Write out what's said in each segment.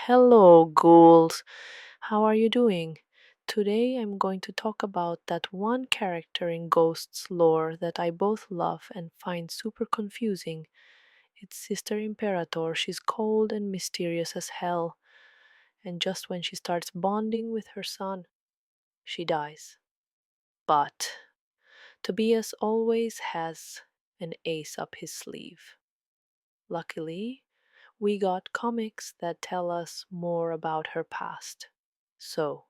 Hello, ghouls. How are you doing? Today I'm going to talk about that one character in Ghost's lore that I both love and find super confusing. It's Sister Imperator. She's cold and mysterious as hell, and just when she starts bonding with her son, she dies. But Tobias always has an ace up his sleeve. Luckily, we got comics that tell us more about her past. So,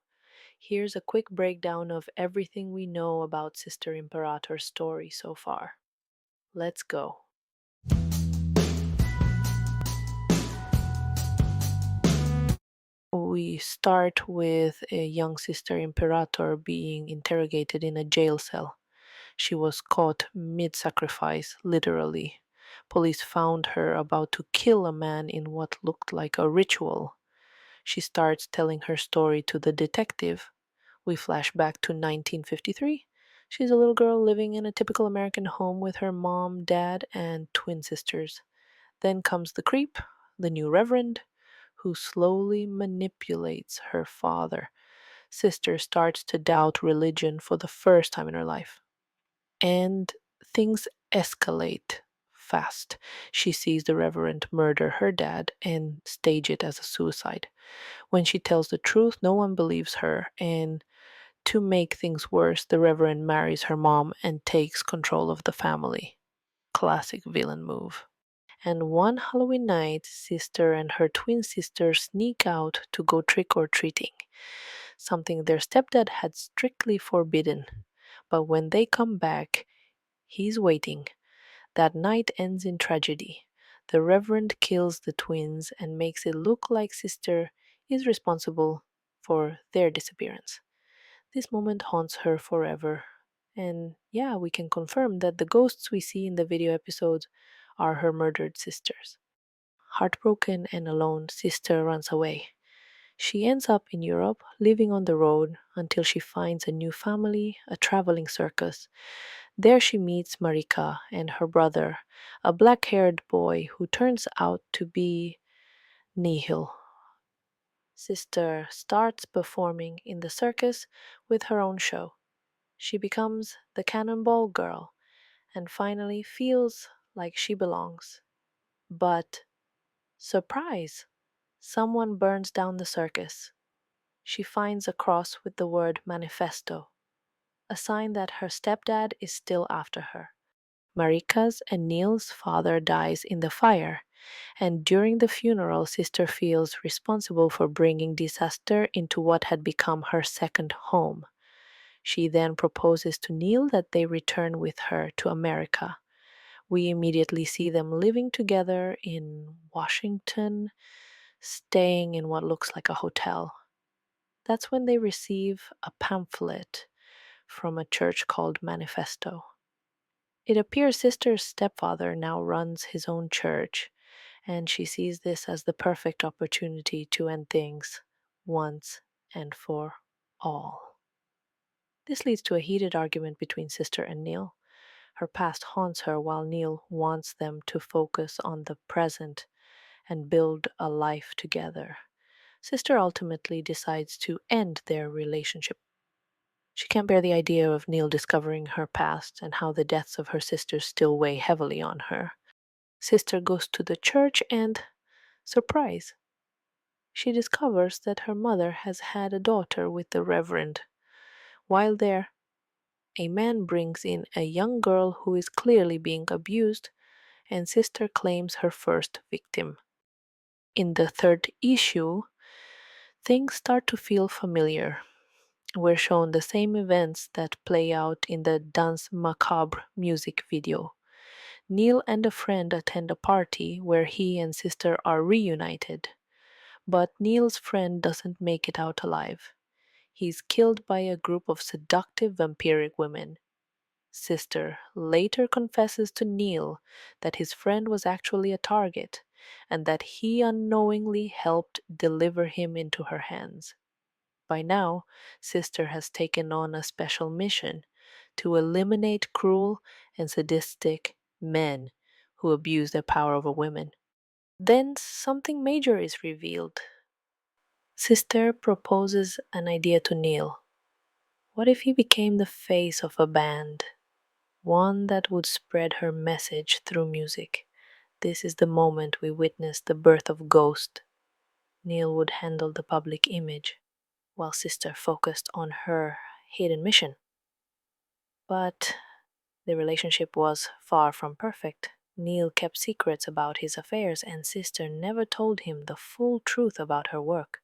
here's a quick breakdown of everything we know about Sister Imperator's story so far. Let's go. We start with a young Sister Imperator being interrogated in a jail cell. She was caught mid sacrifice, literally. Police found her about to kill a man in what looked like a ritual. She starts telling her story to the detective. We flash back to 1953. She's a little girl living in a typical American home with her mom, dad, and twin sisters. Then comes the creep, the new reverend, who slowly manipulates her father. Sister starts to doubt religion for the first time in her life. And things escalate fast. She sees the reverend murder her dad and stage it as a suicide. When she tells the truth, no one believes her, and to make things worse, the Reverend marries her mom and takes control of the family. Classic villain move. And one Halloween night, Sister and her twin sister sneak out to go trick or treating, something their stepdad had strictly forbidden. But when they come back, he's waiting. That night ends in tragedy. The Reverend kills the twins and makes it look like Sister is responsible for their disappearance. This moment haunts her forever. And yeah, we can confirm that the ghosts we see in the video episodes are her murdered sisters. Heartbroken and alone, Sister runs away. She ends up in Europe, living on the road until she finds a new family, a traveling circus. There she meets Marika and her brother, a black haired boy who turns out to be Nihil. Sister starts performing in the circus with her own show. She becomes the Cannonball Girl and finally feels like she belongs. But, surprise! Someone burns down the circus. She finds a cross with the word manifesto, a sign that her stepdad is still after her. Marika's and Neil's father dies in the fire, and during the funeral, Sister feels responsible for bringing disaster into what had become her second home. She then proposes to Neil that they return with her to America. We immediately see them living together in Washington, staying in what looks like a hotel. That's when they receive a pamphlet from a church called Manifesto. It appears Sister's stepfather now runs his own church, and she sees this as the perfect opportunity to end things once and for all. This leads to a heated argument between Sister and Neil. Her past haunts her while Neil wants them to focus on the present and build a life together. Sister ultimately decides to end their relationship. She can't bear the idea of Neil discovering her past and how the deaths of her sisters still weigh heavily on her. Sister goes to the church and, surprise, she discovers that her mother has had a daughter with the Reverend. While there, a man brings in a young girl who is clearly being abused, and Sister claims her first victim. In the third issue, things start to feel familiar. We're shown the same events that play out in the Danse Macabre music video. Neil and a friend attend a party where he and Sister are reunited. But Neil's friend doesn't make it out alive. He's killed by a group of seductive vampiric women. Sister later confesses to Neil that his friend was actually a target and that he unknowingly helped deliver him into her hands. By now, Sister has taken on a special mission to eliminate cruel and sadistic men who abuse their power over women. Then something major is revealed. Sister proposes an idea to Neil. What if he became the face of a band? One that would spread her message through music. This is the moment we witness the birth of Ghost. Neil would handle the public image, while Sister focused on her hidden mission. But the relationship was far from perfect. Neil kept secrets about his affairs, and Sister never told him the full truth about her work.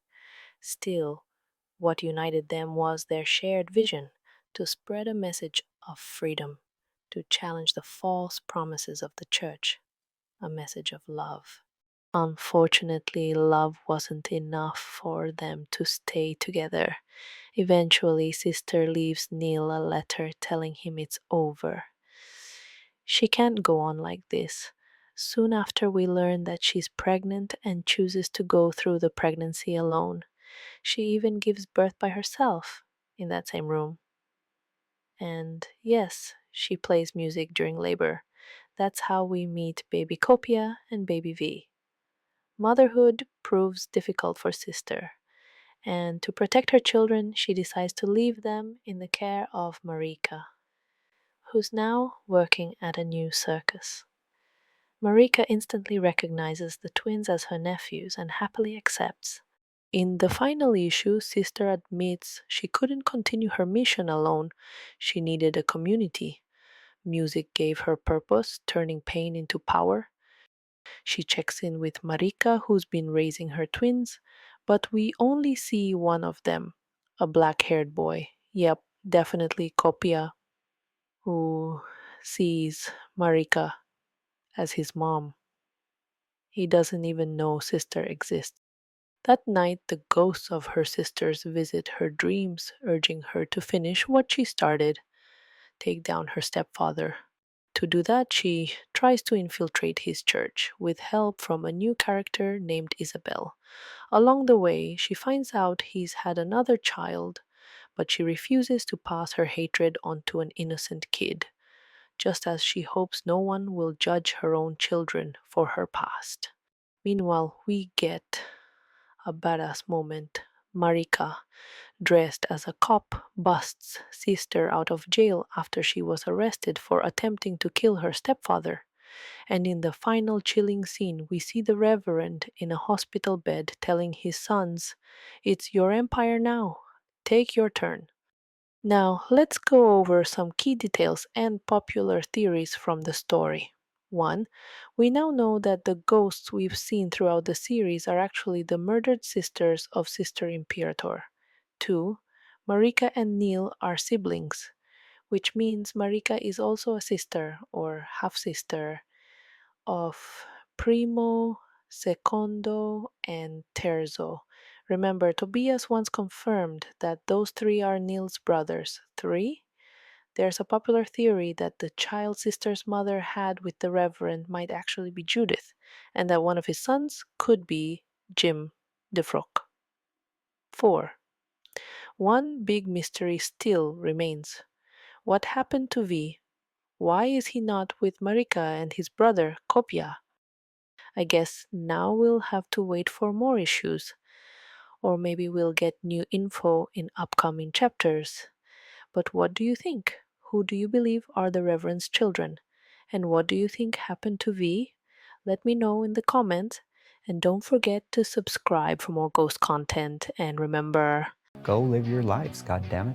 Still, what united them was their shared vision to spread a message of freedom, to challenge the false promises of the church, a message of love. Unfortunately, love wasn't enough for them to stay together. Eventually, Sister leaves Neil a letter telling him it's over. She can't go on like this. Soon after, we learn that she's pregnant and chooses to go through the pregnancy alone. She even gives birth by herself in that same room. And yes, she plays music during labor. That's how we meet baby Copia and baby V. Motherhood proves difficult for Sister, and to protect her children, she decides to leave them in the care of Marika, who's now working at a new circus. Marika instantly recognizes the twins as her nephews and happily accepts. In the final issue, Sister admits she couldn't continue her mission alone. She needed a community. Music gave her purpose, turning pain into power. She checks in with Marika, who's been raising her twins, but we only see one of them, a black haired boy. Yep, definitely Copia, who sees Marika as his mom. He doesn't even know Sister exists. That night, the ghosts of her sisters visit her dreams, urging her to finish what she started, take down her stepfather. To do that, she tries to infiltrate his church with help from a new character named Isabel. Along the way, she finds out he's had another child, but she refuses to pass her hatred onto an innocent kid, just as she hopes no one will judge her own children for her past. Meanwhile, we get a badass moment. Marika, dressed as a cop, busts Sister out of jail after she was arrested for attempting to kill her stepfather. And in the final chilling scene, we see the Reverend in a hospital bed telling his sons, "It's your empire now. Take your turn." Now, let's go over some key details and popular theories from the story. 1. We now know that the ghosts we've seen throughout the series are actually the murdered sisters of Sister Imperator. 2. Marika and Neil are siblings, which means Marika is also a sister or half sister of Primo, Secondo, and Terzo. Remember, Tobias once confirmed that those three are Neil's brothers. 3. There's a popular theory that the child Sister's mother had with the Reverend might actually be Judith, and that one of his sons could be Jim DeFrock. 4. One big mystery still remains. What happened to V? Why is he not with Marika and his brother, Kopia? I guess now we'll have to wait for more issues, or maybe we'll get new info in upcoming chapters. But what do you think? Who do you believe are the Reverend's children? And what do you think happened to V? Let me know in the comments. And don't forget to subscribe for more ghost content. And remember, Go live your lives, goddammit.